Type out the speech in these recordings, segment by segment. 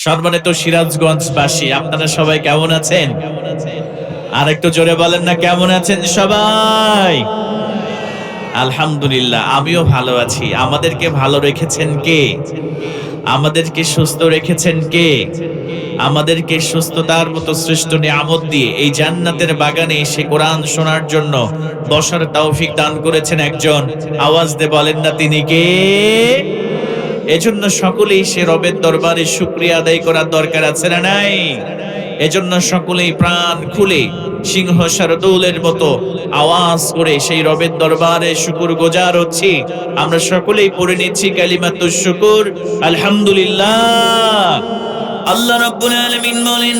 সম্মানিত সিরাজগঞ্জবাসী, আপনারা সবাই কেমন আছেন? আর একটু জোরে বলেন না, কেমন আছেন সবাই? আলহামদুলিল্লাহ, আমিও ভালো আছি। আমাদেরকে ভালো রেখেছেন কে? আমাদেরকে সুস্থ রেখেছেন কে? আমাদেরকে সুস্থতার মতো শ্রেষ্ঠ নিয়ামত দিয়ে এই জান্নাতের বাগানে এসে কোরআন শোনার জন্য বসার তৌফিক দান করেছেন একজন। আওয়াজ দিয়ে বলেন না, তিনি কে? এজন্য সকলেই সে রবের দরবারে শুকরিয়া আদায় করার দরকার আছে না নাই? এজন্য সকলেই প্রাণ খুলে সিংহ শারদুলের মতো আওয়াজ করে সেই রবের দরবারে শুকর গুজার হচ্ছি। আমরা সকলেই পড়ে নিচ্ছি কালিমাতুশ শুকুর, আলহামদুলিল্লাহ। আল্লাহ রাব্বুল আলামিন বলেন,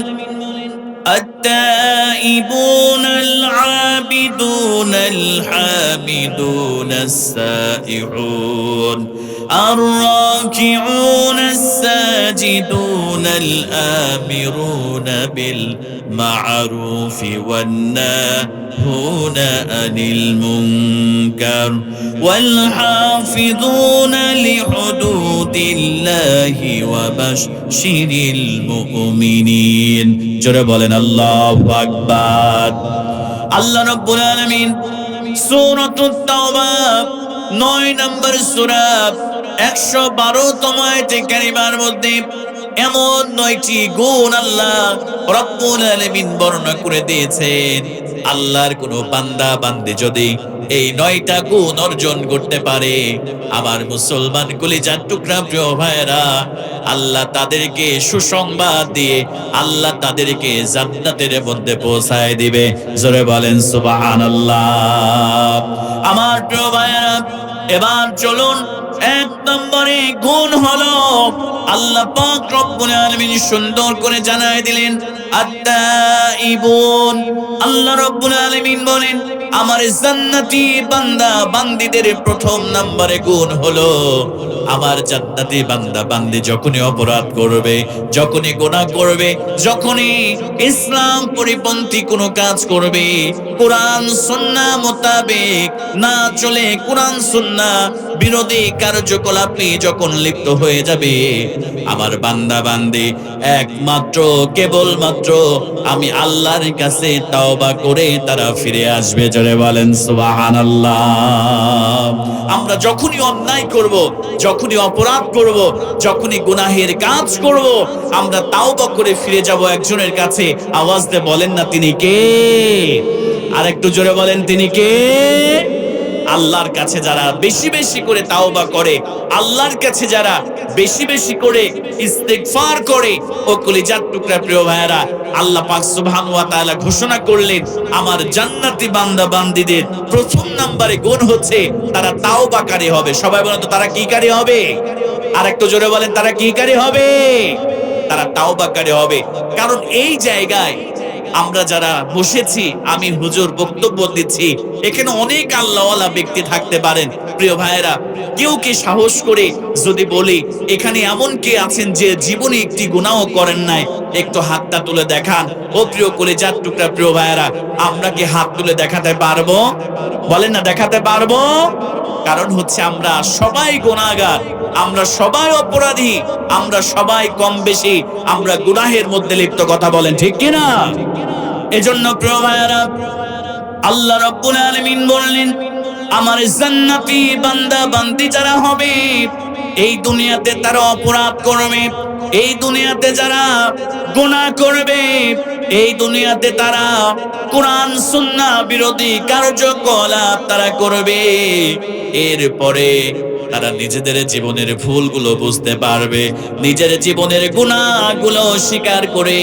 التائبون العابدون الحامدون السائحون الراكعون الساجدون الآمرون بالمعروف والناهون عن المنكر والحافظون لحدود الله وبشر المؤمنين। জোরে বলেন আল্লাহু আকবার। আল্লাহ রাব্বুল আলামিন সূরাতুত তাওবা 9 নম্বর সূরা 112তম আয়াতে কারিমার মধ্যে এমন 9টি গুণ আল্লাহ রাব্বুল আলামিন বর্ণনা করে দিয়েছেন। আল্লাহর কোন বান্দা বান্দী যদি এই 9টা গুণ অর্জন করতে পারে, আমার মুসলমান কলিজার টুকরা প্রিয় ভাইরা, আল্লাহ তাদেরকে সুসংবাদ দিয়ে আল্লাহ তাদেরকে জান্নাতের মধ্যে পৌঁছায় দিবে। জোরে বলেন সুবহানাল্লাহ। আমার প্রিয় ভাইরা, এবার চলুন, 1 নম্বরে গুণ হলো আল্লাহ পাক রব্বুল আলামিন সুন্দর করে জানায় দিলেন আত-তাইবুন। আল্লাহ রব্বুল আলামিন বলেন, আমার জান্নাতি বান্দা বান্দীদের প্রথম নম্বরে গুণ হলো, আমার জান্নাতি বান্দা বান্দী যখনই অপরাধ করবে, যখনই গুনাহ করবে, যখনই ইসলাম পরিপন্থী কোনো কাজ করবে, কোরআন সুন্নাহ মোতাবেক না চলে, কোরআন সুন্নাহ বিরোধী কার্যকলাপে যখন লিপ্ত হয়ে যাবে, আমার বান্দা বান্দী একমাত্র কেবলমাত্র আমি আল্লাহর কাছে তাওবা করে তারা ফিরে আসবে। জোরে বলেন সুবহানাল্লাহ। আমরা যখনই অন্যায় করব, যখনই অপরাধ করব, যখনই গুনাহের কাজ করব, আমরা তাওবা করে ফিরে যাব একজনের কাছে। আওয়াজ দিয়ে বলেন না, তিনি কে? আর একটু জোরে বলেন, তিনি কে? আল্লাহর কাছে যারা বেশি বেশি করে তাওবা করে, আল্লাহর কাছে যারা বেশি বেশি করে ইস্তেগফার করে, ও কলিজার টুকরা প্রিয় ভাইরা, আল্লাহ পাক সুবহানাহু ওয়া তাআলা ঘোষণা করলেন, আমার জান্নাতি বান্দা বান্দীদের প্রথম নম্বরে গুণ হচ্ছে তারা তাওবাকারী হবে। সবাই বলেন তো, তারা কি কারী হবে? আর একটু জোরে বলেন, তারা কি কারী হবে? তারা তাওবাকারী হবে। কারণ এই জায়গায় আমরা যারা বসেছি, আমি হুজুর বক্তব্য দিচ্ছি, এখানে অনেক আল্লাহওয়ালা ব্যক্তি থাকতে পারেন। প্রিয় ভাইয়েরা, কেউ কি সাহস করে যদি বলি এখানে এমন কে আছেন যে জীবনে একটি গুনাহও করেন নাই? একটু হাতটা তুলে দেখান। ও প্রিয় কলিজার টুকরা প্রিয় ভাইয়েরা, আমরা কি হাত তুলে দেখাতে পারবো? বলেন না, দেখাতে পারবো? কারণ হচ্ছে আমরা সবাই গুনাহগার, আমরা সবাই অপরাধী, আমরা সবাই কম বেশি আমরা গুনাহের মধ্যে লিপ্ত। কথা বলেন ঠিক কিনা? এজন্য প্রিয় ভাইয়েরা, আল্লাহ রাব্বুল আলামিন বললেন, আমার জান্নাতি বান্দা বান্দী যারা হবে, এই দুনিয়াতে তারা অপরাধ করবে, এই দুনিয়াতে যারা গুনাহ করবে, এই দুনিয়াতে তারা কোরআন সুন্নাহ বিরোধী কার্যকলাপ তারা করবে, এরপরে তারা নিজেদের জীবনের ভুলগুলো বুঝতে পারবে, নিজের জীবনের গুনাহগুলো স্বীকার করে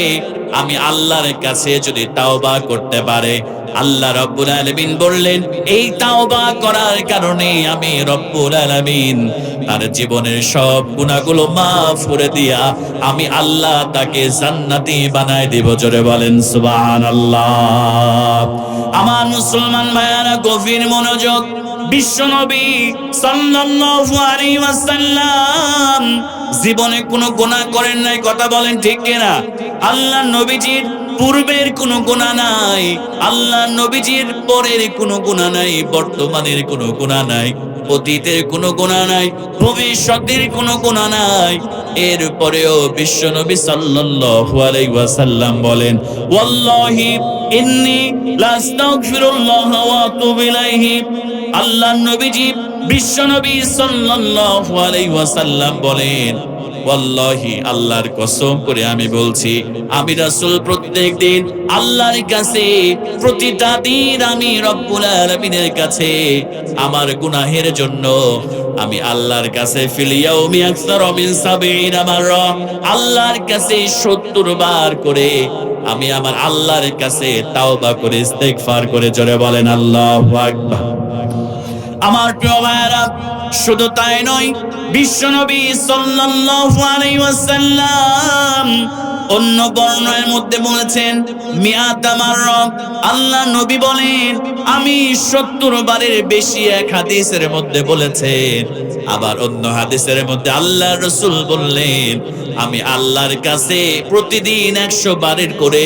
আমি আল্লাহর কাছে যদি তাওবা করতে পারে, আল্লাহ রাব্বুল আলামিন বললেন, এই তাওবা করার কারণে আমি রব্বুল আলামিন তার জীবনের সব গুনাহগুলো মাফ করে দিয়া আমি আল্লাহ তাকে জান্নাতি বানায় দিব। জোরে বলেন সুবহানাল্লাহ। আমার মুসলমান ভাইয়ারা, গভীর মনোযোগ। বিশ্বনবী সাল্লাল্লাহু আলাইহি ওয়াসাল্লাম জীবনে কোনো গুনাহ করেন নাই। কথা বলেন ঠিক কিনা? আল্লাহ নবীজির পূর্বের কোনো গুনাহ নাই, আল্লাহ নবীজির পরের কোনো গুনাহ নাই, বর্তমানের কোনো গুনাহ নাই। অতীতের কোনো গুনাহ নাই, ভবিষ্যতের কোনো গুনাহ নাই। এরপরেও বিশ্বনবী সাল্লাল্লাহু আলাইহি ওয়াসাল্লাম বলেন, ওয়াল্লাহি ইন্নী লাস্তাগফিরুল্লাহ ওয়া আতুবু ইলাইহি। আল্লাহর নবীজি বিশ্বনবী সাল্লাল্লাহু আলাইহি ওয়াসাল্লাম বলেন, ওয়াল্লাহি আল্লাহর কসম করে আমি বলছি, আমি রাসূল প্রত্যেকদিন আল্লাহর কাছে, প্রতিটা দিন আমি রব্বুল আলামিনের কাছে আমার গুনাহের জন্য আমি আল্লাহর কাছে ফিল ইয়াউমি আকসারা মিন ৭০ মাররা, আল্লাহর কাছে ৭০ বার করে আমি আমার আল্লাহর কাছে তাওবা করে ইস্তেগফার করে জোরে বলেন আল্লাহু আকবার। আমার প্রিয় ভাইরা, শুধু তাই নয়, বিশ্বনবী সাল্লাল্লাহু আলাইহি ওয়াসাল্লাম অন্য বর্ণনার মধ্যে বলেছেন মিয়াতা মাররা, আল্লাহ নবী বলেন আমি ৭০ বারের বেশি, এক হাদিসের মধ্যে বলেছেন। আবার অন্য হাদিসের মধ্যে আল্লাহ রাসূল বললেন আমি আল্লাহর কাছে প্রতিদিন ১০০ বারের করে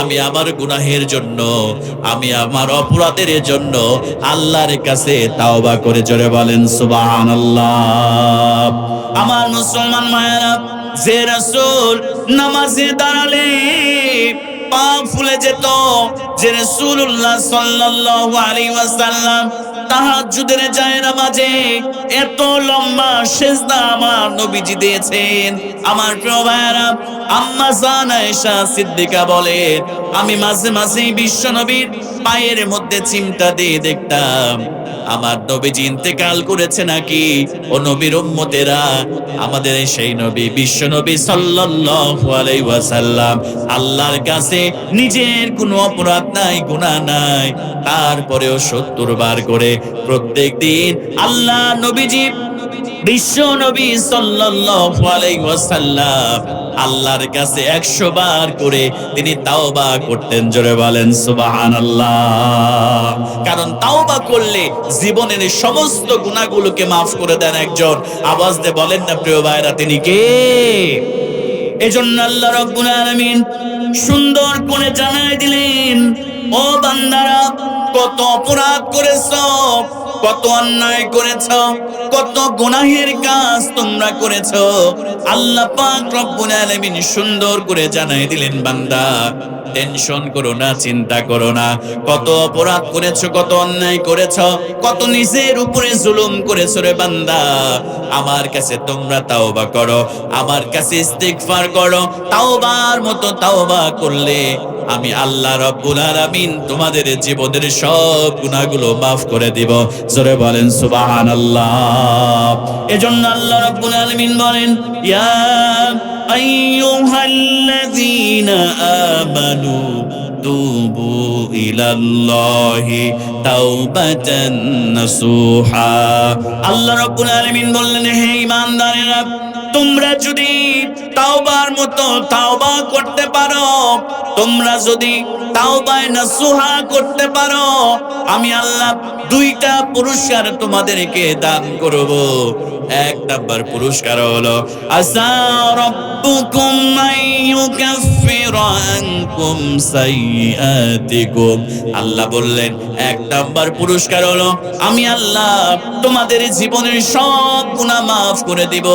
আমি আমার গুনাহের জন্য, আমি আমার অপরাধের জন্য আল্লাহর কাছে তাওবা করে জোরে বলেন সুবহানাল্লাহ। আমার মুসলমান মায়েরা, যে রাসূল নামাজে দাঁড়ালে পা ফুলে যেত, যে রাসূলুল্লাহ সাল্লাল্লাহু আলাইহি ওয়াসাল্লাম তাহাজ্জুদের যায় নামাজে এত লম্বা সিজদা আমার নবীজি দিয়েছেন। আমার প্রিয় ভাইরা, আম্মা জান আয়েশা সিদ্দিকা বলেন আমি মাঝে মাঝে বিশ্ব নবীর পায়ের মধ্যে চিমটা দিয়ে দেখতাম আমার নবীজি ইন্তেকাল করেছে নাকি। ও নবীর উম্মতেরা, আমাদের সেই নবী বিশ্ব নবী সাল্লাল্লাহু আলাইহি ওয়াসাল্লাম আল্লাহর কাছে নিজের কোনো অপরাধ নাই, গুনাহ নাই, তারপরেও ৭০ বার করে প্রত্যেক দিন আল্লাহ নবীজি বিশ্ব নবী সাল্লাল্লাহু আলাইহি ওয়াসাল্লাম আল্লাহর কাছে ১০০ বার করে তিনি তাওবা করতেন। জোরে বলেন সুবহানাল্লাহ। কারণ তাওবা করলে জীবনের সমস্ত গুনাহগুলোকে মাফ করে দেন একজন। আওয়াজ দিয়ে বলেন না প্রিয় ভাইরা, তিনি কে? এজন্য আল্লাহ রাব্বুল আলামিন সুন্দর করে জানাই দিলেন, ও বান্দারা কত অপরাধ করেছো, কত অন্যায় করেছো, কত গুনাহের কাজ তোমরা করেছো। আল্লাহ পাক রব্বুল আলামিন সুন্দর করে জানাই দিলেন, বান্দা টেনশন করো না, চিন্তা করো না, কত অপরাধ করেছো, কত অন্যায় করেছো, কত নিজের উপরে জুলুম করেছো রে বান্দা, আমার কাছে তোমরা তাওবা করো, আমার কাছে ইস্তিগফার করো। তাওবার মতো তাওবা করলে আমি আল্লাহ রাব্বুল আলামিন তোমাদের জীবনের সব গুনাহগুলো মাফ করে দিব। জোরে বলেন সুবহানাল্লাহ। এজন্য আল্লাহ রাব্বুল আলামিন বলেন, ইয়া আইয়ুহাল্লাযীনা আমানু তুবু ইলাল্লাহি তাওবাতান নাসুহা। আল্লাহ রাব্বুল আলামিন বললেন, হে ঈমানদারেরা, তোমরা যদি তাওবার মতো তাওবা করতে পারো, তোমরা যদি তাওবায়ে নাসুহা করতে পারো, আমি আল্লাহ 2টা পুরস্কার তোমাদেরকে দান করব। 1 নাম্বার পুরস্কার হলো আসা রাব্বুকুম আইয়ুকাফিরা আনকুম সাইয়্যাতিকুম। আল্লাহ বললেন 1 নাম্বার পুরস্কার হলো আমি আল্লাহ তোমাদের জীবনের সব গুনাহ মাফ করে দিব।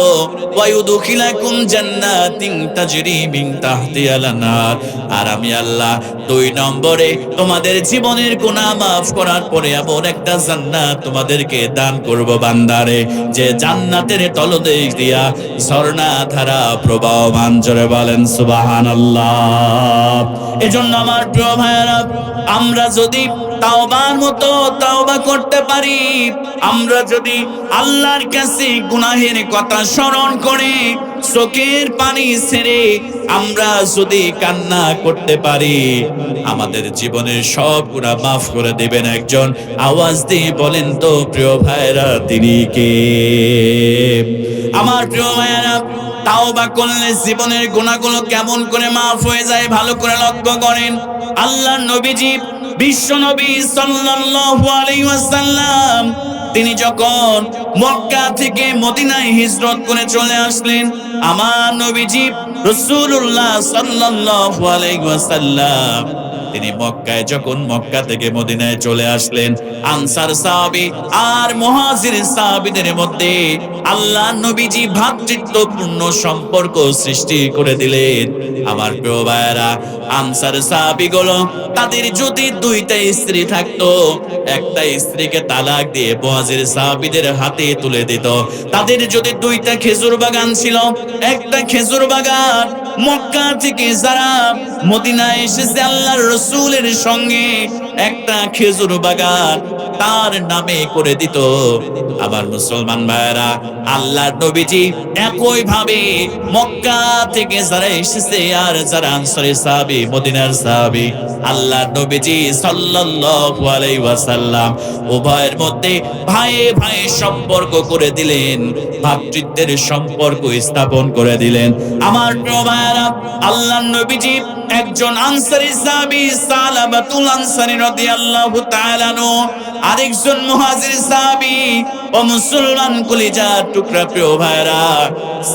ওয়া ইউদখিলাকুম জান্নাতিন তাজরি মিন তাহতিহাল আনহার। আর আমি আল্লাহ 2 নম্বরে তোমাদের জীবনের গুনাহ মাফ করার পরে এমন একটা জান্নাত তোমাদেরকে দান করব বান্দারে, যে জান্নাতের তলদেশ দিয়া ঝর্ণা ধারা প্রবাহমান। জোরে বলেন সুবহানাল্লাহ। এজন্য আমার প্রিয় ভাইয়েরা, আমরা যদি তাওবার মতো তাওবা করতে পারি, আমরা যদি আল্লাহর কাছে গুনাহের কথা স্মরণ করে চোখের পানি ছেড়ে আমরা যদি কান্না করতে পারি, আমাদের জীবনের সব গুনাহ মাফ করে দিবেন একজন। আওয়াজ দিয়ে বলেন তো প্রিয় ভাইরা, তিনি কে? আমার প্রিয় ভাইরা, তাওবা করলে জীবনের গুনাহগুলো কেমন করে মাফ হয়ে যায় ভালো করে লক্ষ্য করেন। আল্লাহর নবীজি বিশ্ব নবী সাল্লাল্লাহু আলাইহি ওয়াসাল্লাম তিনি যখন মক্কা থেকে মদিনায় হিজরত করে চলে আসলেন, আমার নবীজি রাসূলুল্লাহ সাল্লাল্লাহু আলাইহি ওয়াসাল্লাম তিনি মক্কা থেকে মদিনায় চলে আসলেন, আনসার সাহাবী আর মুহাজির সাহাবীদের মধ্যে আল্লাহ নবীজি ভ্রাতৃত্বপূর্ণ সম্পর্ক সৃষ্টি করে দিলেন। আমার প্রিয় ভাইয়েরা, আনসার সাহাবীগুলো তাদের যদি দুইটা স্ত্রী থাকতো, একটা স্ত্রীকে তালাক দিয়ে মুহাজির সাহাবীদের হাতে তুলে দিত। তাদের যদি দুইটা খেজুর বাগান ছিল, একটা খেজুর বাগান মক্কা থেকে যারা মদিনায় এসেছে আল্লাহর রাসূলের সঙ্গে, একটা খেজুর বাগান তার নামে করে দিত। আমার মুসলমান ভাইয়েরা, আল্লাহর নবীজি একই ভাবে মক্কা থেকে যারা এসেছে আর যারা আনসারী সাহাবী, মদিনার সাহাবী, আল্লাহর নবীজি সাল্লাল্লাহু আলাইহি ওয়াসাল্লাম উভয়ের মধ্যে ভাইয়ে ভাইয়ে সম্পর্ক করে দিলেন, ভ্রাতৃত্বের সম্পর্ক স্থাপন করে দিলেন। আমার প্রিয় ভাইয়েরা, আল্লাহর নবীজি একজন আনসারী সাহাবী সালাবাতুল আনসারী রাদিয়াল্লাহু তাআলা আনহু, আরেকজন মুহাজির সাহাবী ও মুসলমান কলিজার টুকরা প্রিয় ভাইরা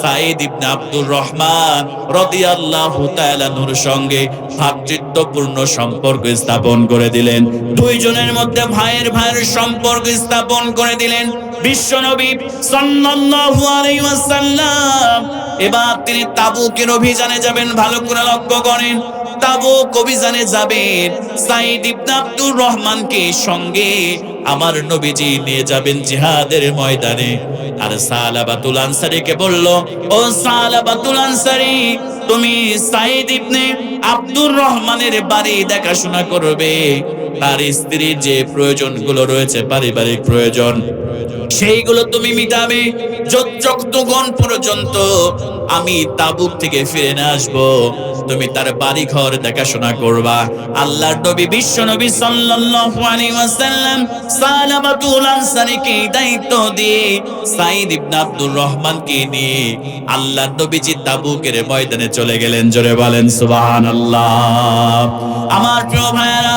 সাঈদ ইবনে আব্দুর রহমান রাদিয়াল্লাহু তাআলা আনহুর সঙ্গে ভ্রাতৃত্বপূর্ণ সম্পর্ক স্থাপন করে দিলেন। দুইজনের মধ্যে ভাইয়ের সম্পর্ক স্থাপন করে দিলেন বিশ্বনবী সাল্লাল্লাহু আলাইহি ওয়াসাল্লাম। এবার তিনি তাবুকের অভিযানে যাবেন। ভালো করে লক্ষ্য করেন, তাবুক অভিযানে যাবেন, সাঈদ ইবনে আব্দুর রহমানকে সঙ্গে আমার নবীজি নিয়ে যাবেন জিহাদের ময়দানে। আর সালাবাতুল আনসারীকে বলল, ও সালাবাতুল আনসারী, তুমি সাঈদ ইবনে আব্দুর রহমানের বাড়ি দেখাশোনা করবে। তার স্ত্রীর যে প্রয়োজনগুলো রয়েছে, পারিবারিক প্রয়োজন, সেইগুলো তুমি মিটাবে যতক্ষণ পর্যন্ত আমি তাবুক থেকে ফিরে না আসবো। তুমি তার বাড়ি ঘর দেখাশোনা করবা। আল্লাহর নবী বিশ্ব নবী সাল্লাল্লাহু আলাইহি ওয়াসাল্লাম সালাবাতুল আনসারীকে দায়িত্ব দিয়ে সাঈদ ইবনে আব্দুর রহমানকে নিয়ে আল্লাহর নবীজি তাবুকের ময়দানে চলে গেলেন। জোরে বলেন সুবহানাল্লাহ। আমার প্রিয় ভাইয়েরা,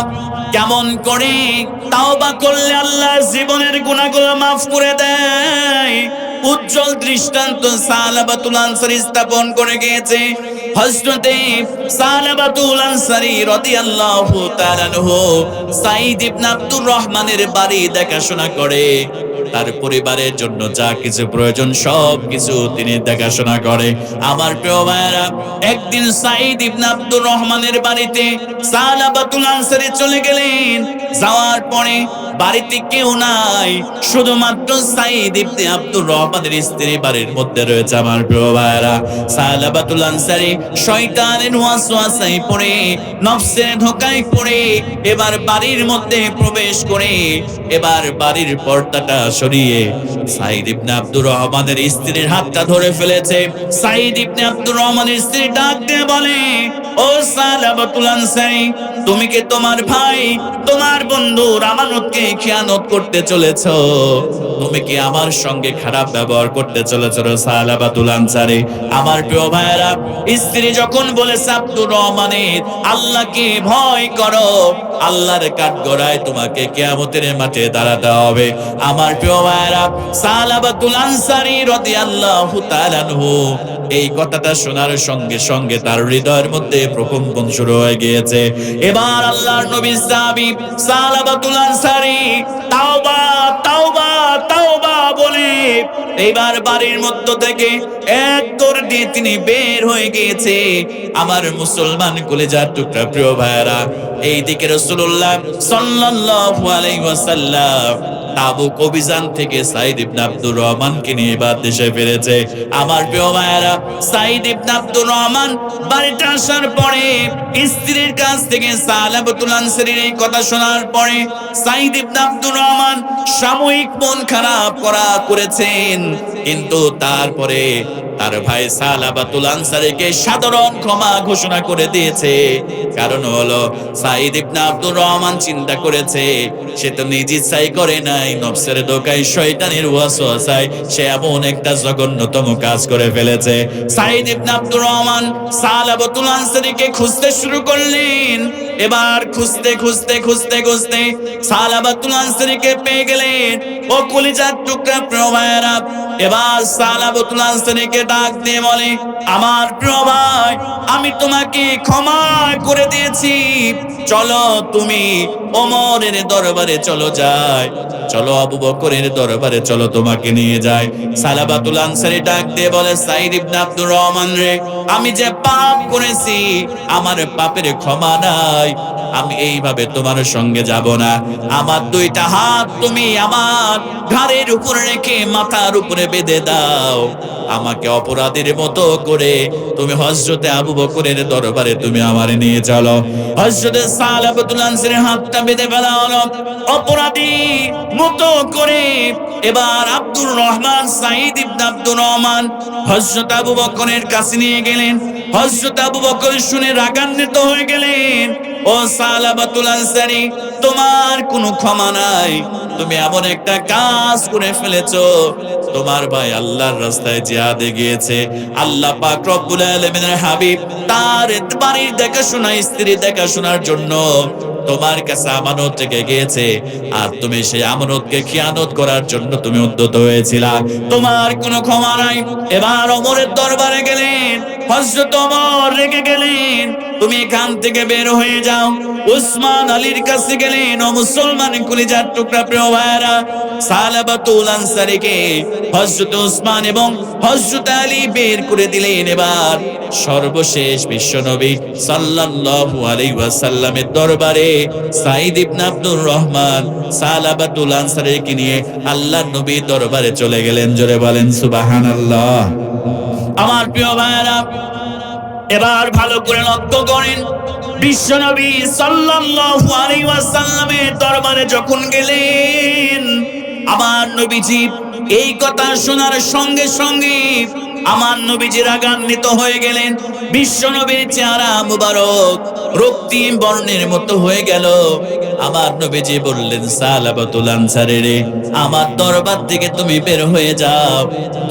কেমন করে তাওবা করলে আল্লাহ জীবনের গুনাহগুলো মাফ করে দেয়, উজ্জ্বল দৃষ্টান্ত সালাবাতুল আনসারী স্থাপন করে গিয়েছে। হযরতে সালাবাতুল আনসারী রাদিয়াল্লাহু তাআলা আনহু সাঈদ ইবনে আব্দুর রহমানের বাড়ি দেখাশোনা করে, তার পরিবারের জন্য যা কিছু প্রয়োজন সব কিছু তিনি দেখাশোনা করে। আমার প্রিয় ভাইয়েরা, একদিন সাঈদ ইবনে আব্দুর রহমানের বাড়িতে সালাবাতুল আনসারী চলে গেলেন। যাওয়ার পরে বাড়িতে কেউ নাই, শুধুমাত্র সাঈদ ইবনে আব্দুর রহমানের স্ত্রী বাড়ির মধ্যে রয়েছে। আমার প্রিয় ভাইয়েরা, সালাবাতুল আনসারী শয়তানের ওয়াসওয়াসায় পড়ে, নফসের ধোঁকায় পড়ে এবার বাড়ির মধ্যে প্রবেশ করে এবার বাড়ির পর্দাটা সরিয়ে সাঈদ ইবনে আব্দুর রহমানের স্ত্রীর হাতটা ধরে ফেলেছে। সাঈদ ইবনে আব্দুর রহমানের স্ত্রী ডাক দিয়ে বলে, ও সালাবাতুল আনসারী, তুমি কি তোমার ভাই, তোমার বন্ধুর আমানতকে খেয়ানত করতে চলেছো? তুমি কি আমার সঙ্গে খারাপ ব্যবহার করতে চলেছো সালাবাতুল আনসারী? আমার প্রিয় ভাইয়েরা, স্ত্রী যখন বলেছে আব্দুর রহমানের আল্লাহকে ভয় করো, আল্লাহর কাঠগড়ায় তোমাকে কিয়ামতের মাঠে দাঁড়াতে হবে। আমার প্রিয় ভাইয়েরা, সালাবাতুল আনসারী রাদিয়াল্লাহু তাআলা আনহু এই কথাটা শোনার সঙ্গে সঙ্গে তার হৃদয়ের মধ্যে প্রকম্পন শুরু হয়ে গিয়েছে। এবার আল্লাহর নবী সাহাবী সালাবাতুল আনসারী তাওবা তাওবা তাওবা বলে এবার বাড়ির মধ্য থেকে এক দৌড় দিয়ে তিনি বের হয়ে গিয়েছে। আমার মুসলমান কলিজার টুকরা প্রিয় ভাইয়েরা, এইদিকে রাসূলুল্লাহ সাল্লাল্লাহু আলাইহি ওয়াসাল্লাম তাবুক অভিযান থেকে সাঈদ ইবনে আব্দুর রহমানকে নিয়ে এবার দেশে ফিরেছে। আমার প্রিয় ভাইয়েরা, সাঈদ ইবনে আব্দুর রহমান বাড়িতে আসার পরে স্ত্রীর কাছ থেকে সালাবাতুল আনসারীর এই কথা শোনার পরে সাঈদ ইবনে আব্দুর রহমান সাময়িক মন খারাপ করেছেন, কিন্তু তারপরে তার ভাই সালাবাতুল আনসারীকে সাধারণ ক্ষমা ঘোষণা করে দিয়েছে। কারণ হলো সাঈদ ইবনে আব্দুর রহমান চিন্তা করেছে সে তো নিজ ইচ্ছায় করে নাই, নফসের ধোঁকায় শয়তানের ওয়াসওয়াসায় সে এমন একটা জঘন্যতম কাজ করে ফেলেছে। সাঈদ ইবনে আব্দুর রহমান সালাবাতুল আনসারীকে খুঁজতে শুরু করলেন। এবার খুঁজতে খুঁজতে খুঁজতে খুঁজতে সালাবাতুল আনসারীকে পেয়ে গেলেন। ও কলিজার টুকরা প্রিয় ভাইয়েরা, এবার সালাবাতুল আনসারীকে ডাক দিয়ে বলে, আমার প্রিয় ভাই, আমি তোমাকে ক্ষমা করে দিয়েছি, চলো তুমি ওমরের দরবারে চলো যাই, চলো আবু বকরের দরবারে চলো তোমাকে নিয়ে যায়। সালাবাতুল আনসারী ডাক দিয়ে বলে, সাইদ ইবনে আব্দুর রহমান রে, আমি যে পাপ করেছি আমার পাপের ক্ষমা নাই, আমি এইভাবে তোমার সঙ্গে যাব না। আমার দুইটা হাত তুমি আমার ঘাড়ের উপরে রেখে মাথার উপরে বেঁধে দাও, আমাকে অপরাধীর মতো করে তুমি হযরতে আবু বকরের দরবারে তুমি আমারে নিয়ে চলো। হযরতে সালাবাতুল আনসারীর হাতটা বেঁধে ফেলা হলো, অপরাধী মতো করে এবার আব্দুর রহমান, সাইদ ইবনে আব্দুর রহমান হযরত আবু বকরের কাছে নিয়ে গেলেন। হযরত আবু বকর শুনে রাগান্বিত হয়ে গেলেন, ও সালাবাতুল আনসারী, তোমার কোনো ক্ষমা নাই, তুমি এমন একটা কাজ করে ফেলেছো, তোমার ভাই আল্লাহর রাস্তায় জিহাদে গিয়েছে, আল্লাহ পাক রব্বুল আলামিনের হাবিব তার বাড়ির দেখাশোনা, স্ত্রী দেখাশোনার জন্য তোমার কাছে আমানত রেখে গিয়েছে, আর তুমি সেই আমানতকে খিয়ানত করার জন্য তুমি উদ্যত হয়েছিলা, তোমার কোনো ক্ষমা নাই। এবার ওমরের দরবারে গেলেন, হযরত ওমর রেগে গেলেন, তুমি এখান থেকে বের হয়ে যাও। উসমান আলীর কাছে গেলেন, ও মুসলমান কলিজার টুকরা প্রিয় ভাইরা, সালাবাতুল আনসারীকে হযরত উসমান এবং হযরত আলী বের করে দিলেন। এবার সর্বশেষ বিশ্বনবী সাল্লাল্লাহু আলাইহি ওয়াসাল্লামের দরবারে সাইদ ইবনে আব্দুর রহমান সালাবাতুল আনসারীকে নিয়ে আল্লাহর নবীর দরবারে চলে গেলেন। জোরে বলেন সুবহানাল্লাহ। আমার প্রিয় ভাইরা, এবার ভালো করে লক্ষ্য করেন, বিশ্বনবী সাল্লাল্লাহু আলাইহি ওয়াসাল্লামের দরবারে যখন গেলেন, আমার নবীজি এই কথা শোনার সঙ্গে সঙ্গে আমার নবীজি রাগান্বিত হয়ে গেলেন। বিশ্বনবীর চেহারা মুবারক রক্তিম বর্ণের মতো হয়ে গেল। আমার নবীজি বললেন, সালাবাতুল আনসারী রে, আমার দরবার থেকে তুমি বের হয়ে যাও,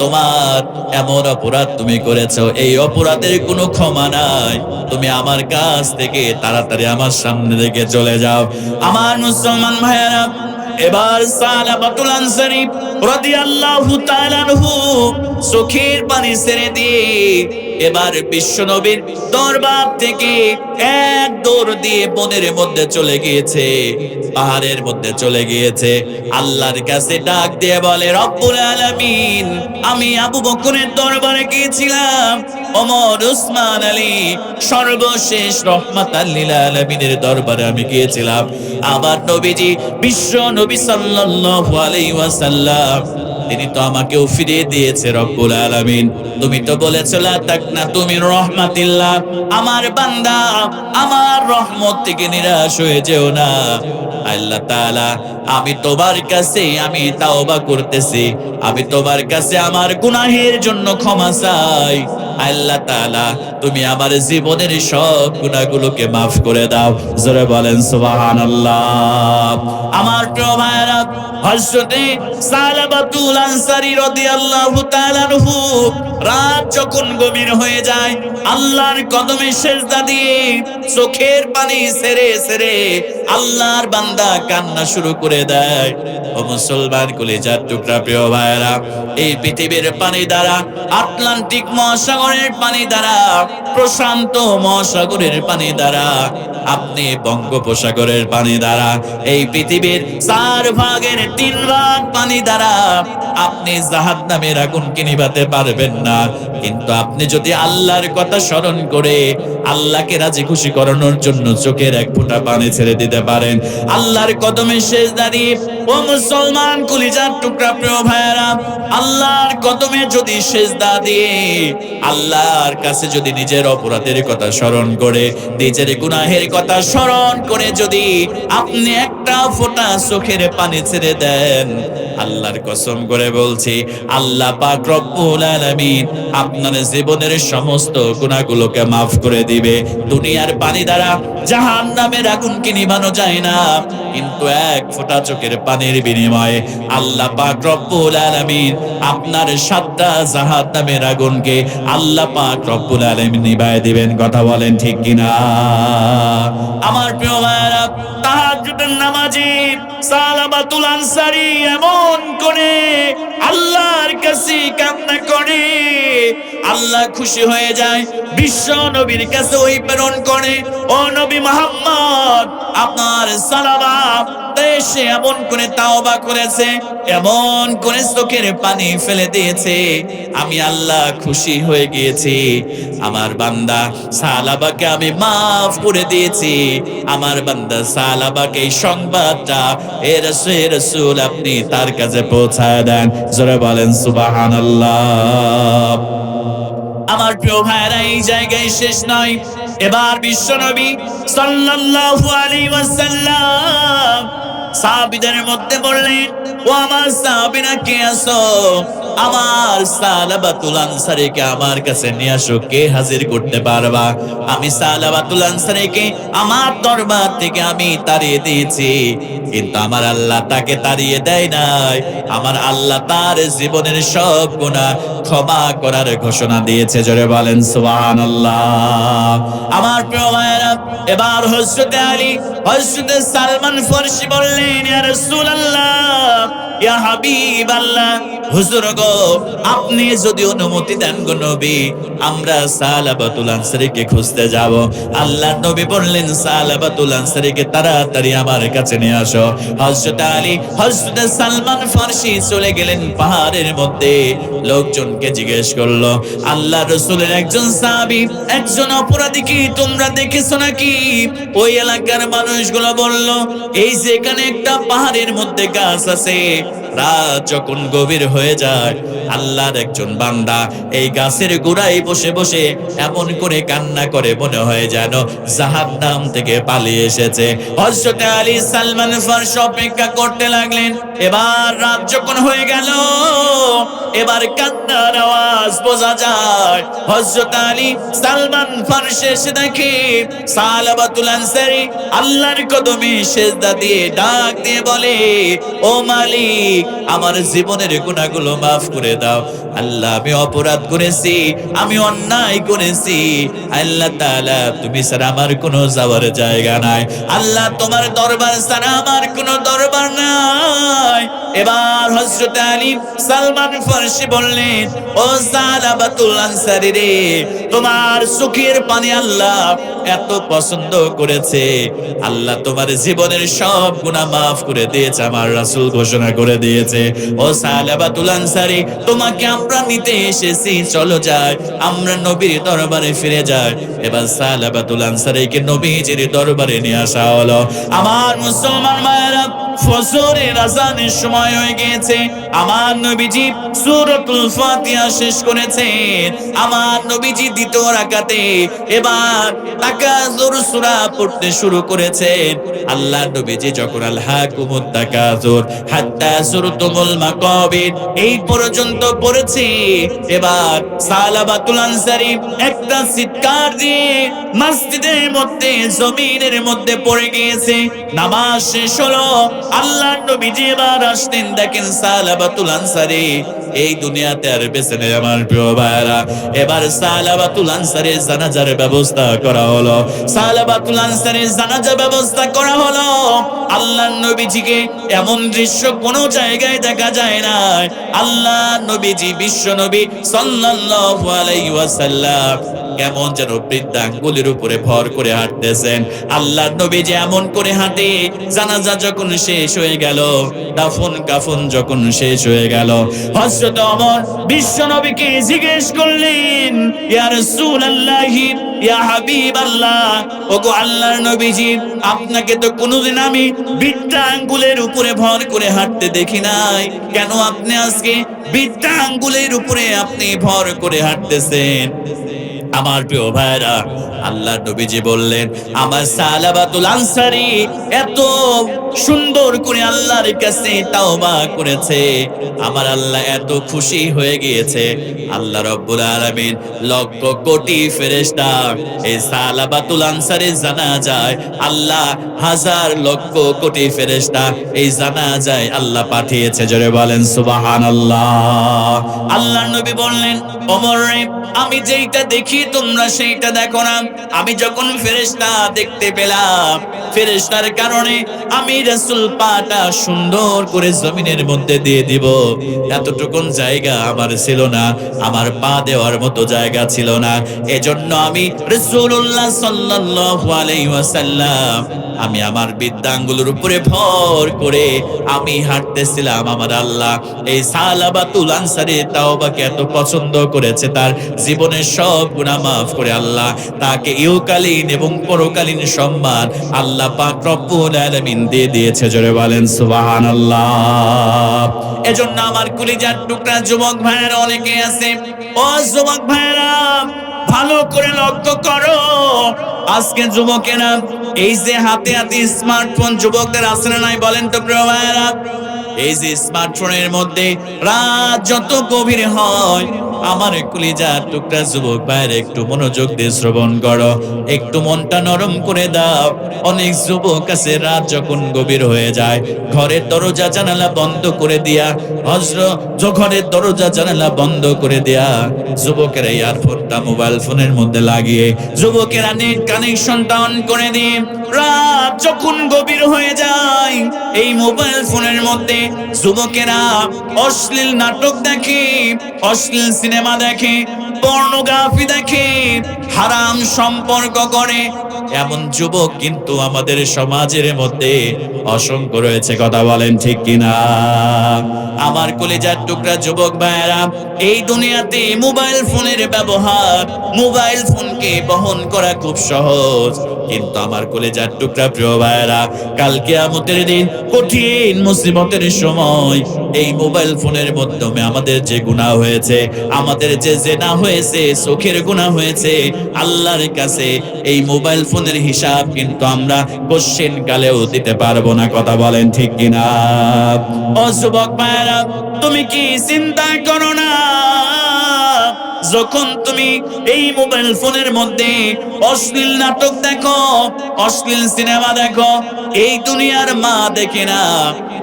তোমার এমন অপরাধ তুমি করেছো, এই অপরাধের কোনো ক্ষমা নাই, তুমি আমার কাছ থেকে তাড়াতাড়ি আমার সামনে থেকে চলে যাও। আমার মুসলমান ভাইয়েরা, এবার সালাবাতুল আনসারী রাদিয়াল্লাহু তাআলা আনহু চোখের পানি ছেড়ে দিয়ে এবার বিশ্বনবীর দরবার থেকে এক দৌড় দিয়ে বনের মধ্যে চলে গিয়েছে, পাহাড়ের মধ্যে চলে গিয়েছে। আল্লাহর কাছে ডাক দিয়ে বলে, রব্বুল আলামিন, আমি আবু বকরের দরবারে গিয়েছিলাম, ওমর, উসমান আলী, সর্বশেষ রহমাতাল লিল আলামিনের দরবারে আমি গিয়েছিলাম। আমার নবীজি বিশ্ব নবী সাল্লাল্লাহু আলাইহি ওয়াসাল্লাম তিনি তো আমাকেও ফিরিয়ে দিয়েছে রব্বুল আলামিন। তুমি তো বলেছো লা তাকনাতু মির রাহমাতিল্লাহ, আমার বান্দা আমার রহমত থেকে নিরাশ হয়ে যেও না। আল্লাহ তাআলা, আমি তোমার কাছে আমি তাওবা করতেছি, আমি তোমার কাছে আমার গুনাহের জন্য ক্ষমা চাই। আল্লাহ তাআলা, তুমি আমার জীবনের সব গুনাহগুলোকে মাফ করে দাও। জোরে বলেন সুবহানাল্লাহ। আমার প্রিয় ভাইরা, হযরতে সালাবাতুল আনসারী রাদিয়াল্লাহু তাআলা আনহু রাত যখন গভীর হয়ে যায়, আল্লাহর কদমে সিজদা দিয়ে চোখের পানি ছেড়ে ছেড়ে আল্লাহর বান্দা কান্না শুরু করে দেয়। ও মুসলমান কলিজার টুকরা প্রিয় ভাইরা, এই পৃথিবীর পানি দ্বারা, আটলান্টিক মহাসাগরের পানি দ্বারা, প্রশান্ত মহাসাগরের পানি দ্বারা, আপনি বঙ্গোপসাগরের পানি দ্বারা, এই পৃথিবীর 4 ভাগের 3 ভাগ পানি দ্বারা আপনি জাহান্নামের আগুনকে নিভাতে পারবেন না। কিন্তু আপনি যদি আল্লাহর কথা স্মরণ করে আল্লাহকে রাজি খুশি করানোর জন্য চোখের এক ফোঁটা পানি ছেড়ে দিতে পারেন, আল্লাহর কদমে সিজদা দিয়ে, ও মুসলমান কলিজার টুকরা প্রিয় ভাইরা, আল্লাহর কদমে যদি সিজদা দিয়ে আল্লাহর কাছে যদি নিজের অপরাধের কথা স্মরণ করে, নিজের গুনাহের কথা স্মরণ করে যদি আপনি একটা ফোঁটা চোখের পানি ছেড়ে দেন, আল্লাহর কসম করে বলছি, আল্লাহ পাক রব্বুল আলামিন আপনার জীবনের সমস্ত গুনাহগুলোকে মাফ করে দিবে। দুনিয়ার পানি দ্বারা জাহান্নামের আগুনকে নিভানো বানানো যায় না, কিন্তু এক ফোঁটা চোখের পানির বিনিময়ে আল্লাহ পাক রব্বুল আলামিন আপনার 7টা জাহান্নামের আগুনকে আল্লাহ পাক রব্বুল আলামিন নিভায়ে দিবেন। কথা বলেন ঠিক কিনা? আমার প্রিয় ভাইরা, তাহাজ্জুদের নামাজি সালাবাতুল আনসারী এমন করে আল্লাহর কাছে কান্না করে, আল্লাহ খুশি হয়ে যায়, বিশ্ব নবীর কাছে ওই প্রেরণ করে, ও নবী মুহাম্মদ, আপনার সালাবা দেশে এমন করে তাওবা করেছে, এমন করে চোখের পানি ফেলে দিয়েছে, আমি আল্লাহ খুশি হয়ে গিয়েছি। আমার বান্দা সালাবাকে আমি মাফ করে দিয়েছি। আমার বান্দা সালাবাকে এই সংবাদটা এ রাসূল আপনি তার কাছে পৌঁছায় দেন। জোরে বলেন সুবহানাল্লাহ। আমার প্রিয় ভাইরা, এই জায়গায় শেষ নয়, এবার বিশ্বনবী সাল্লাল্লাহু আলাইহি ওয়াসাল্লাম সাহাবীদের মধ্যে বললেন, ও আমার সাহাবীরা কে আছো? আমার সালাবাতুল আনসারীকে আমার কাছে নিয়ে আসো, কে হাজির করতে পারবা? আমি সালাবাতুল আনসারীকে আমার দরবার থেকে আমি তাড়িয়ে দিয়েছি, কিন্তু আমার আল্লাহ তাকে তাড়িয়ে দেয় নাই। আমার আল্লাহ তার জীবনের সব গুনাহ ক্ষমা করার ঘোষণা দিয়েছে। জোরে বলেন সুবহানাল্লাহ। আমার প্রিয় ভাইরা, এবার হযরত আলী, হযরত সালমান ফারসি বললেন, ইয়া রাসূলুল্লাহ, ইয়া হাবিবাল্লাহ, হুজুর গো, আপনি যদি অনুমতি দেন গো নবী, আমরা সালাবাতুল আনসারীকে খুঁজতে যাব। আল্লাহর নবী বললেন, সালাবাতুল আনসারীকে তাড়াতাড়ি আমার কাছে নিয়ে আসো। হযরত আলী, হযরত সালমান ফারসি চলে গেলেন পাহাড়ের মধ্যে। লোকজনকে জিজ্ঞেস করলো, আল্লাহ রাসূলের একজন সাহাবী একজন অপরাধী কি তোমরা দেখেছো নাকি? ওই এলাকার মানুষগুলো বলল, এই যে এখানে একটা পাহাড়ের মধ্যে গাছ আছে, রাত যখন গভীর হয়ে যায়, আল্লাহর একজন বান্দা এই গাছের গোড়ায় বসে বসে এমন করে কান্না করে, মনে হয় যেন জাহান্নাম থেকে পালিয়ে এসেছে। হযরত আলী সালমান ফারসি অপেক্ষা করতে লাগলেন। এবার রাত যখন হয়ে গেল, এবার কান্নার আওয়াজ বোঝা যায়। হযরত আলী সালমান ফারসি এসে দেখে সালাবাতুল আনসারী আল্লাহর কদমে সিজদা দিয়ে ডাক দিয়ে বলে, ও মালিক, আমার জীবনের গুনাহগুলো মাফ করে দাও। আল্লাহ, আমি অপরাধ করেছি, আমি অন্যায় করেছি। আল্লাহ তাআলা, তুমি ছাড়া আমার কোনো যাওয়ার জায়গা নাই। আল্লাহ, তোমার দরবার ছাড়া আমার কোনো দরবার নাই। এবার হযরত আলী সালমান ফারসি বললেন, ও সালাবাতুল আনসারী রে, তোমার চোখের পানি আল্লাহ এত পছন্দ করেছে, আল্লাহ তোমার জীবনের সব গুনাহ মাফ করে দিয়েছে, আমার রাসূল ঘোষণা করে দিয়েছে। ও সালাবাতুল আনসারী, তোমাকে আমরা নিতে এসেছি, চলো যাই, আমরা নবীর দরবারে ফিরে যাই। এবার সালাবাতুল আনসারীকে নবীজির দরবারে নিয়ে আসা হলো। আমার মুসলমান ভাইরা, ফজরের আযানের সময় হয়ে গিয়েছে। আমার নবীজি সূরাতুল ফাতিহা শেষ করেছেন। আমার নবীজি দ্বিতীয় রাকাতে এবার তাকাজুর সূরা পড়তে শুরু করেছেন। আল্লাহ নবীজি যখন আলহাকুমুত তাকাজুর হাত্তা সুরতুমুল মাকাবির এই পর্যন্ত পড়েছে, এবার সালাবাতুল আনসারী একটা চিৎকার দিয়ে মসজিদের মধ্যে, জমিনের মধ্যে পড়ে গিয়েছে। নামাজ শেষ হলো। আল্লাহ নবীজি এবার আসতেন, দেখেন সালাবাতুল আনসারী এই দুনিয়াতে আর বেঁচে নেই। আমার প্রিয় ভাইরা, এবার সালাবাতুল আনসারীর জানাজার ব্যবস্থা করা হলো। সালাবাতুল আনসারীর জানাজা ব্যবস্থা করা হলো। আল্লাহ নবীজিকে এমন দৃশ্য কোনো জায়গায় দেখা যায় না। আল্লাহ নবীজি, বিশ্ব নবী সাল্লাল্লাহু আলাইহি ওয়াসাল্লাম কেমন যেন বৃদ্ধা আঙ্গুলের উপরে ভর করে হাঁটতেছেন। আল্লাহ নবীজি এমন করে হাঁটে, জানাজা যখন শেষ হয়ে গেল, দাফন কাফন যখন শেষ হয়ে গেল, হযরত ওমর বিশ্ব নবীকে জিজ্ঞেস করলেন, ইয়া রাসূলুল্লাহ, ইয়া হাবিবাল্লাহ, ওগো আল্লাহর নবীজি, আপনাকে তো কোনোদিন আমি বৃদ্ধা আঙ্গুলের উপরে ভর করে হাঁটতে দেখি নাই, কেন আপনি আজকে বৃদ্ধা আঙ্গুলের উপরে আপনি ভর করে হাঁটতেছেন? আমার প্রিয় ভাইরা, আল্লাহর নবীজি বললেন, আমার সালাবাতুল আনসারী এত সুন্দর করে আল্লাহর কাছে তাওবা করেছে, আমার আল্লাহ এত খুশি হয়ে গিয়েছে, আল্লাহ রাব্বুল আলামিন লক্ষ কোটি ফেরেশতা এই সালাবাতুল আনসারীর জানাজায়, আল্লাহ হাজার লক্ষ কোটি ফেরেশতা এই জানাজায় আল্লাহ পাঠিয়েছে। জোরে বলেন সুবহানাল্লাহ। আল্লাহর নবী বললেন, ওমর রে, আমি যেইটা দেখি তোমরা সেইটা দেখো না। আমি যখন ফেরেশতা দেখতে পেলাম, ফেরেশতার কারণে আমি রাসূল পাটা সুন্দর করে জমিনের মধ্যে দিয়ে দিব, এতটুকুন জায়গা আমার ছিল না, আমার পা দেওয়ার মতো জায়গা ছিল না। এজন্য আমি রাসূলুল্লাহ সাল্লাল্লাহু আলাইহি ওয়াসাল্লাম, আমি আমার বৃদ্ধাঙ্গুলের উপরে ভর করে আমি হাঁটতেছিলাম। আমার আল্লাহ এই সালাবাতুল আনসারী তাওবাকে এত পছন্দ করেছে, তার জীবনের সব গুনাহ মাফ করে আল্লাহ তাকে ইহকালীন এবং পরকালীন সম্মান আল্লাহ পাক রব্বুল আলামিন দিয়ে দিয়েছে। জোরে বলেন সুবহানাল্লাহ। এজন্য আমার কলিজার টুকরা যুবক ভাইয়েরা অনেকে আছে, ও যুবক ভাইয়েরা ভালো করে লক্ষ্য করো। আজকে যুবকেরা এই যে হাতে হাতে স্মার্টফোন যুবকদের আছে না নাই বলেন তো প্রিয় ভাইয়েরা? এই যে স্মার্টফোনের মধ্যে রাত যত গভীর হয়, আমার কলিজার টুকরা যুবক ভাইয়ের একটু মনোযোগ দিয়ে শ্রবণ করো, একটু মনটা নরম করে দাও। অনেক যুবক আছে রাত যখন গভীর হয়ে যায়, ঘরের দরজা জানালা বন্ধ করে দিয়া, ঘরের দরজা জানালা বন্ধ করে দিয়া যুবকেরা ইয়ারফোনটা মোবাইল ফোনের মধ্যে লাগিয়ে, যুবকেরা নেট কানেকশনটা অন করে দিয়ে রাত যখন গভীর হয়ে যায়, এই মোবাইল ফোনের মধ্যে যুবকেরা অশ্লীল নাটক দেখে, অশ্লীল সিনেমা দেখে, পর্নোগ্রাফি দেখে, হারাম সম্পর্ক করে। এমন যুবক কিন্তু আমাদের সমাজের মধ্যে অসংখ্য রয়েছে। কথা বলেন ঠিক কিনা? আমার কলিজার টুকরা যুবক ভাইয়েরা, এই দুনিয়াতে মোবাইল ফোনের ব্যবহার, মোবাইল ফোনকে বহন করা খুব সহজ, কিন্তু আমার কলিজার টুকরা প্রিয় ভাইয়েরা, কাল কিয়ামতের দিন কঠিন মুসিবতের সময় এই মোবাইল ফোনের মাধ্যমে আমাদের যে গুনাহ হয়েছে, আমাদের যে জেনা হয়েছে, চোখের গুনাহ হয়েছে, আল্লাহর কাছে এই মোবাইল ফোনের হিসাব কিন্তু আমরা কোশ্চেন কালেও দিতে পারবো না। কথা বলেন ঠিক কিনা? ও যুবক ভাইয়েরা, তুমি কি চিন্তা করো না, যখন তুমি এই মোবাইল ফোনের মধ্যে অশ্লীল নাটক দেখো, অশ্লীল সিনেমা দেখো, এই দুনিয়ার মা দেখে না,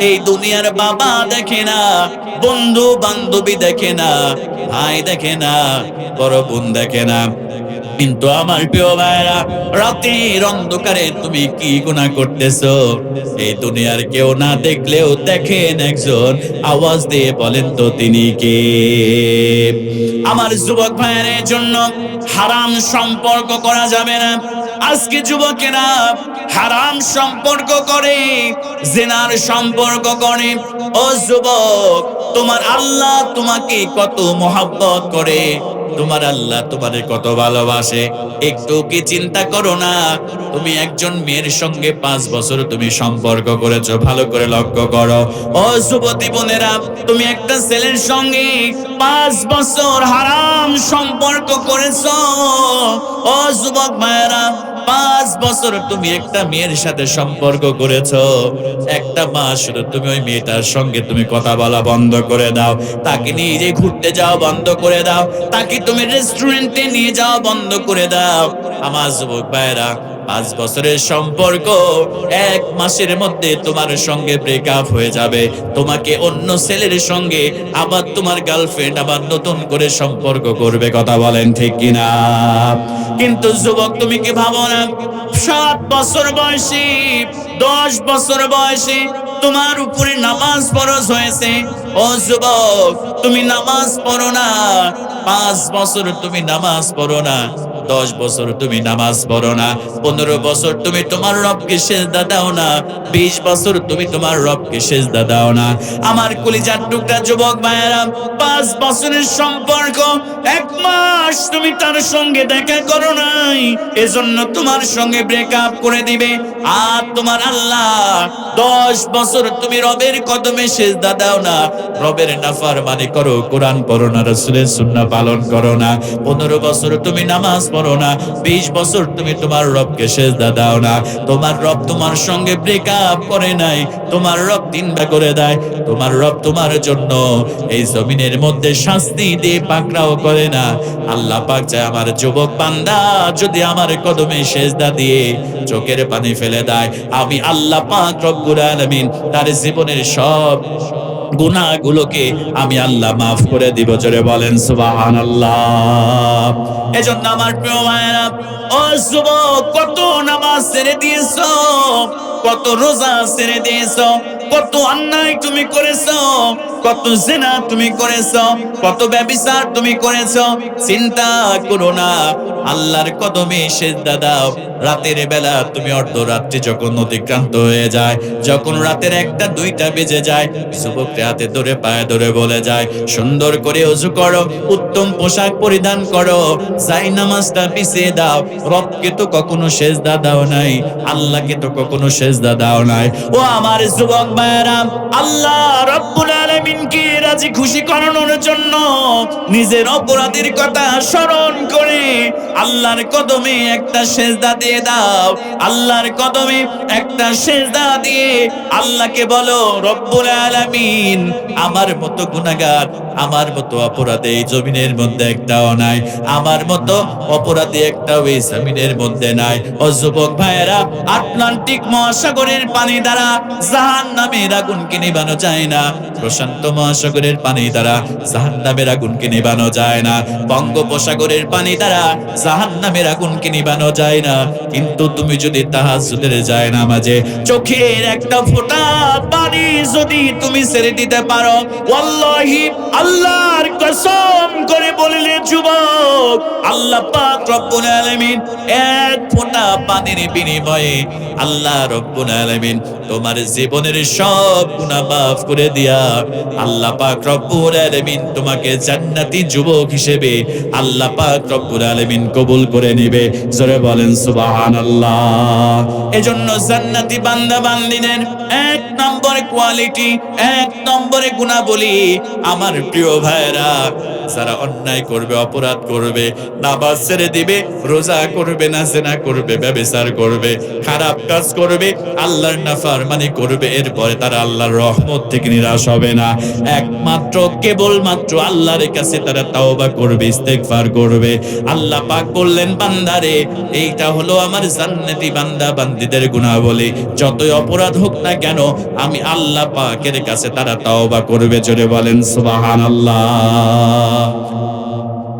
এই দুনিয়ার বাবা দেখে না, বন্ধু বান্ধবী দেখে না, ভাই দেখে না, বড় বোন দেখে না, কিন্তু আমার প্রিয় ভাইরা, রাতের অন্ধকারে তুমি কি গুনাহ করতেছো, এই দুনিয়ার কেউ না দেখলেও দেখেন একজন, আওয়াজ দিয়ে বলেন তো তিনি কে? আমার যুবক ভাইয়ের জন্য হারাম সম্পর্ক করা যাবে না। আজকে যুবকেরা হারাম সম্পর্ক করে, জিনার সম্পর্ক করে। ও যুবক, তোমার আল্লাহ তোমাকে কত মহব্বত করে, তোমার আল্লাহ তোমারে কত ভালোবাসে, একটু কি চিন্তা করো না? তুমি একজন মেয়ের সঙ্গে 5 বছর তুমি সম্পর্ক করেছো, ভালো করে লক্ষ্য করো। ও যুবতী বোনেরা, তুমি একটা ছেলের সঙ্গে 5 বছর হারাম সম্পর্ক করেছো। ও যুবক ভাইয়েরা, 5 বছর তুমি একটা মেয়ের সাথে সম্পর্ক করেছো, একটা মাস শুধু তুমি ওই মেয়েটার সঙ্গে তুমি কথা বলা বন্ধ করে দাও, তাকে নিয়ে ঘুরতে যাও বন্ধ করে দাও, তাকে তুমি রেস্টুরেন্টে নিয়ে যাও বন্ধ করে দাও। আমার যুবক ভাইরা, 5 বছরের সম্পর্ক 1 মাসের মধ্যে তোমার সঙ্গে ব্রেকআপ হয়ে যাবে, তোমাকে অন্য ছেলের সঙ্গে আবার তোমার গার্লফ্রেন্ড আবার নতুন করে সম্পর্ক করবে। কথা বলেন ঠিক কিনা? কিন্তু যুবক, তুমি কি ভাবো না, 7 বছর বয়সে, 10 বছর বয়সে তোমার উপরে নামাজ ফরজ হয়েছে। ও যুবক, তুমি নামাজ পড়ো না, 5 বছর তুমি নামাজ পড়ো না, 10 বছর তুমি নামাজ পড়ো না, 15 বছর তুমি তোমার রবকে সিজদা দাও না, 20 বছর তুমি তোমার রবকে সিজদা দাও না। আমার কলিজার টুকরা যুবক ভাইয়েরা, 5 বছরের সম্পর্ক, 1 মাস তুমি তার সঙ্গে দেখা করো নাই, এজন্য তোমার সঙ্গে ব্রেকআপ করে দিবে। আর তোমার আল্লাহ 10 বছর তুমি রবের কদমে সিজদা দাও না, রবের নাফরমানি করো, কোরআন পড়ো না, রাসূলের সুন্নাহ পালন করো না, 15 বছর তুমি নামাজ পড়ো না, 20 বছর তুমি তোমার রবকে সিজদা দাও না, তোমার রব তোমার সঙ্গে ব্রেকআপ করে নাই, তোমার রব তিনটা করে দেয়, তোমার রব তোমার জন্য এই জমিনের মধ্যে শাস্তি দিয়ে পাকড়াও করে না। আল্লাহ পাক চায় আমার যুবক বান্দা যদি আমার কদমে সিজদা দিয়ে চোখের পানি ফেলে দেয়, আমি আল্লাহ পাক রব্বুল আলামিন তার জীবনের সব গুনাহগুলোকে আমি আল্লাহ মাফ করে দিব। জোরে বলেন সুবহানাল্লাহ। এজন্য আমার প্রিয় ভাইয়েরা, ও যুবক, কত নামাজ ছেড়ে দিয়েছো, কত রোজা ছেড়ে দিয়েছো, কত অন্যায় তুমি করেছো, কত জিনা তুমি করেছো, কত ব্যভিচার তুমি করেছো। চিন্তা করো না, আল্লাহর কদমে সিজদা দাও। রাতের বেলা তুমি অর্ধরাত্রি যখন অতিক্রান্ত হয়ে যায়, যখন রাতের 1টা 2টা বেজে যায়, যুবককে হাতে ধরে পায়ে ধরে বলে যায়, সুন্দর করে ওযু করো, উত্তম পোশাক পরিধান করো, যাই নামাজটা পিছিয়ে দাও। রবকে তো কখনো সিজদা দাও নাই, আল্লাহকে তো কখনো সিজদা দাও নাই। ও আমার যুবক ভাইয়েরা, আল্লাহ রব্বুল আলামিনকে রাজি খুশি করানোর জন্য নিজের অপরাধের কথা স্মরণ করে আল্লাহর কদমে একটা সিজদা দিয়ে দাও। আল্লাহর কদমে একটা সিজদা দিয়ে আল্লাহকে বলো, রব্বুল আলামিন, আমার মতো গুনাহগার, আমার মতো অপরাধী এই জমিনের মধ্যে একটাও নাই, আমার মতো অপরাধী একটাও এই জমিনের মধ্যে নাই। ও যুবক ভাইয়েরা, আটলান্টিক মহাসাগরের পানি দ্বারা জাহান্নামের আগুনকে নিভানো যায় না, প্রশান্ত মহাসাগরের পানি দ্বারা জাহান্নামের আগুনকে নিভানো যায় না, বঙ্গোপসাগরের পানি দ্বারা জাহান্নামের আগুনকে নিভানো যায় না। কিন্তু তুমি যদি তাহাজ্জুদের যায় নামাজে চোখের একটা ফোঁটা পানি যদি তুমি ছেড়ে দিতে পারো, ওয়াল্লাহি, আল্লাহর কসম করে বললে যুবক, আল্লাহ পাক রব্বুল আলামিন 1 ফোঁটা পানির বিনিময়ে আল্লাহ রব্বুল আলামিন তোমার জীবনের সব গুনাহ মাফ করে দিয়া আল্লাহ পাক রব্বুল আলামিন তোমাকে জান্নাতি যুবক হিসেবে আল্লাহ পাক রব্বুল আলামিন কবুল করে নিবে। জোরে বলেন সুবহানাল্লাহ। এজন্য জান্নাতি বান্দা বান্দিদের 1 নম্বরে কোয়ালিটি, 1 নম্বরে গুণাবলী, আমার প্রিয় ভাইরা, যারা অন্যায় করবে, অপরাধ করবে, নামাজ ছেড়ে দিবে, রোজা করবে না, জিনা করবে, ব্যভিচার করবে, খারাপ কাজ করবে, আল্লাহর নাফরমানি করবে, এরপরে তারা আল্লাহর রহমত থেকে নিরাশ হবে না। একমাত্র কেবলমাত্র আল্লাহর কাছে তারা তাওবা করবে, ইস্তেগফার করবে। আল্লাহ পাক বললেন, বান্দারে, এইটা হলো আমার জান্নাতি বান্দা বান্দীদের গুনাহবলী। যতই অপরাধ হোক না কেন, আমি আল্লাহ পাকের কাছে তারা তাওবা করবে। জোরে বলেন সুবহানাল্লাহ।